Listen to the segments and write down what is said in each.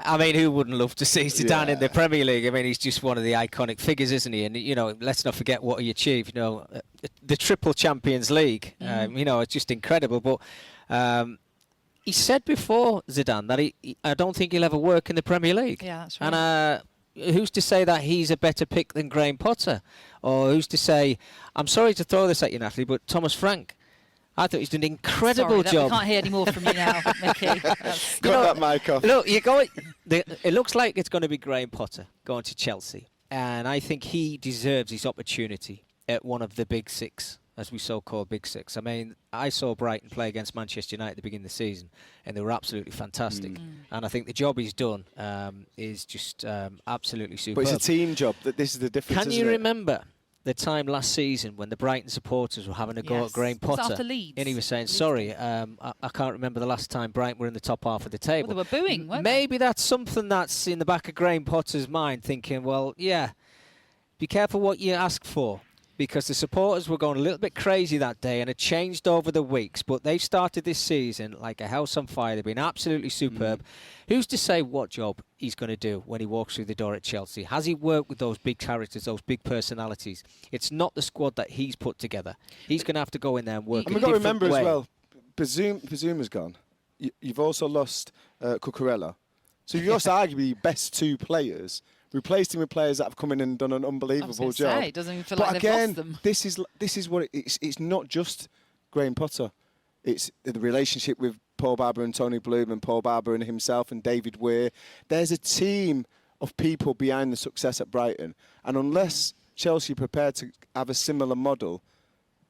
I mean, who wouldn't love to see Zidane in the Premier League? I mean, he's just one of the iconic figures, isn't he? And, you know, let's not forget what he achieved. You know, the triple Champions League, you know, it's just incredible. But he said before, Zidane, that I don't think he'll ever work in the Premier League. Yeah, that's right. And who's to say that he's a better pick than Graham Potter? Or who's to say, I'm sorry to throw this at you, Natalie, but Thomas Frank, I thought he's done an incredible job. We can't hear any more from you now, Micky. Got that mic off. Look, it looks like it's going to be Graham Potter going to Chelsea. And I think he deserves his opportunity at one of the big six, as we so-called big six. I mean, I saw Brighton play against Manchester United at the beginning of the season, and they were absolutely fantastic. And I think the job he's done is just absolutely superb. But it's a team job. This is the difference, Can you remember the time last season when the Brighton supporters were having a go at Graham Potter? After Leeds. And he was saying, sorry, I can't remember the last time Brighton were in the top half of the table. Well, they were booing, weren't Maybe that's something that's in the back of Graham Potter's mind, thinking, well, yeah, be careful what you ask for. Because the supporters were going a little bit crazy that day, and it changed over the weeks. But they've started this season like a house on fire. They've been absolutely superb. Who's to say what job he's going to do when he walks through the door at Chelsea? Has he worked with those big characters, those big personalities? It's not the squad that he's put together. He's going to have to go in there and work. And we've got to remember as well, Bazoum's gone. You've also lost Cucurella. So you've lost arguably your best two players. Replaced him with players that have come in and done an unbelievable job. It doesn't even feel but like again, they've lost them. this is what it's not just Graham Potter. It's the relationship with Paul Barber and Tony Bloom, and Paul Barber and himself and David Weir. There's a team of people behind the success at Brighton, and unless Chelsea are prepared to have a similar model,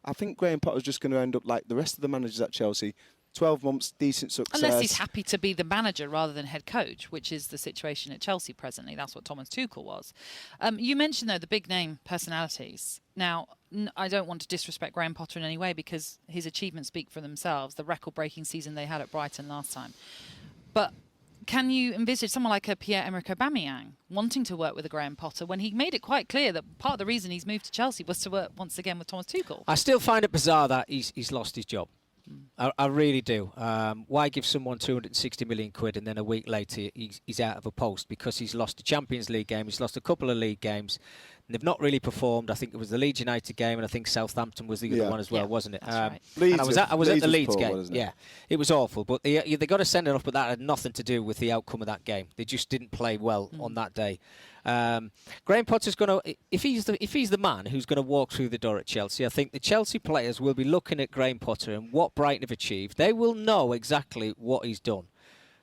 I think Graham Potter's just going to end up like the rest of the managers at Chelsea. 12 months, decent success. Unless he's happy to be the manager rather than head coach, which is the situation at Chelsea presently. That's what Thomas Tuchel was. You mentioned, though, the big name personalities. Now, I don't want to disrespect Graham Potter in any way because his achievements speak for themselves, the record-breaking season they had at Brighton last time. But can you envisage someone like a Pierre-Emerick Aubameyang wanting to work with a Graham Potter when he made it quite clear that part of the reason he's moved to Chelsea was to work once again with Thomas Tuchel? I still find it bizarre that he's lost his job. I really do. Why give someone 260 million quid and then a week later he's out of a post because he's lost a Champions League game, he's lost a couple of league games, and they've not really performed. I think it was the Leeds United game, and I think Southampton was the other one as well, wasn't it? Right. And I was at the Leeds game. Wasn't it? Yeah, it was awful, but they got to send it off, but that had nothing to do with the outcome of that game. They just didn't play well on that day. Graham Potter's going to, if he's the man who's going to walk through the door at Chelsea, I think the Chelsea players will be looking at Graham Potter and what Brighton have achieved. They will know exactly what he's done.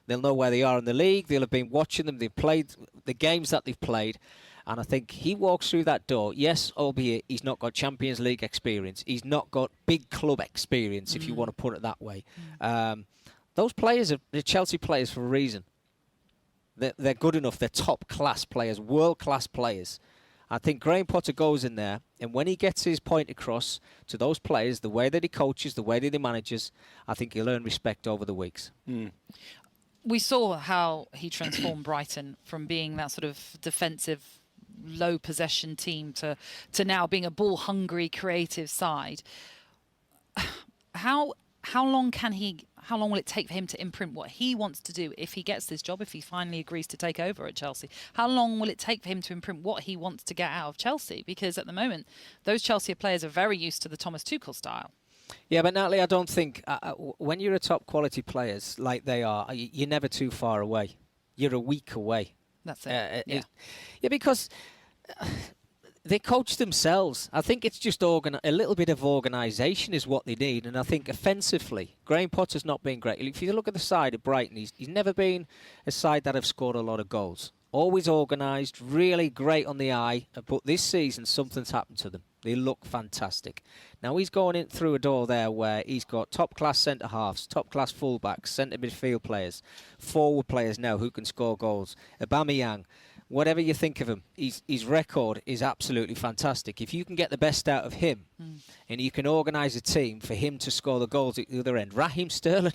They'll know where they are in the league. They'll have been watching them. They've played the games that they've played. And I think he walks through that door, yes, albeit he's not got Champions League experience. He's not got big club experience, if you want to put it that way. Those players are the Chelsea players for a reason. They're good enough. They're top-class players, world-class players. I think Graham Potter goes in there, and when he gets his point across to those players, the way that he coaches, the way that he manages, I think he'll earn respect over the weeks. We saw how he transformed Brighton from being that sort of defensive, low-possession team to now being a ball-hungry, creative side. How long will it take for him to imprint what he wants to do if he gets this job, if he finally agrees to take over at Chelsea? How long will it take for him to imprint what he wants to get out of Chelsea? Because at the moment, those Chelsea players are very used to the Thomas Tuchel style. Yeah, but Natalie, I don't think when you're a top quality players like they are, you're never too far away. You're a week away. That's it. Yeah, because they coach themselves. I think it's just a little bit of organisation is what they need. And I think offensively, Graham Potter's not been great. If you look at the side of Brighton, he's never been a side that have scored a lot of goals. Always organised, really great on the eye. But this season, something's happened to them. They look fantastic. Now he's going in through a door there where he's got top-class centre-halves, top-class full-backs, centre-midfield players, forward players now who can score goals. Aubameyang, whatever you think of him, his record is absolutely fantastic. If you can get the best out of him and you can organise a team for him to score the goals at the other end, Raheem Sterling,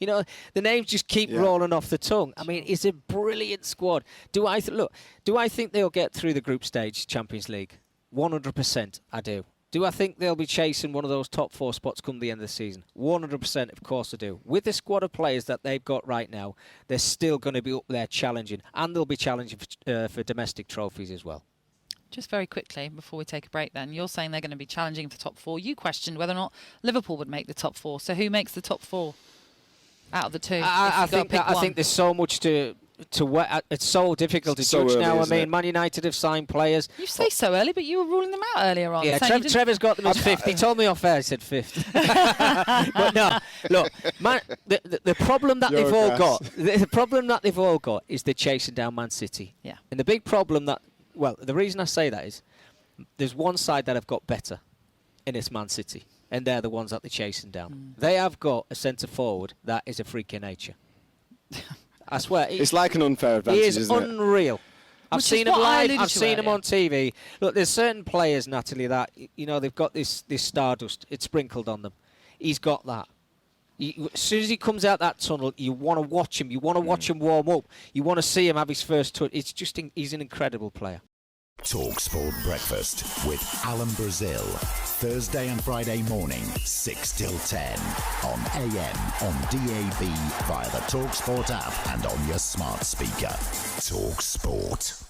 you know, the names just keep rolling off the tongue. I mean, it's a brilliant squad. Do I think they'll get through the group stage Champions League? 100%, I do. Do I think they'll be chasing one of those top 4 spots come the end of the season? 100%, of course I do. With the squad of players that they've got right now, they're still going to be up there challenging, and they'll be challenging for domestic trophies as well. Just very quickly, before we take a break then, you're saying they're going to be challenging for top 4. You questioned whether or not Liverpool would make the top 4. So who makes the top 4 out of the two? I think there's so much to it's so difficult to judge now. I mean, Man United have signed players. You say so early, but you were ruling them out earlier on. Yeah, Trevor's got them as 5th. He told me off air, he said 5th. But no, look, man, the problem that they've all got, the problem that they've all got is they're chasing down Man City. Yeah. And the big problem the reason I say that is there's one side that have got better, and it's Man City, and they're the ones that they're chasing down. They have got a centre forward that is a freak of nature. I swear. It's like an unfair advantage, isn't it? He is unreal. I've seen him live. I've seen him on TV. Look, there's certain players, Natalie, that they've got this stardust. It's sprinkled on them. He's got that. As soon as he comes out that tunnel, you want to watch him. You want to watch him warm up. You want to see him have his first touch. It's just he's an incredible player. talkSPORT Breakfast with Alan Brazil. Thursday and Friday morning, 6 till 10. On AM, on DAB, via the talkSPORT app and on your smart speaker. talkSPORT.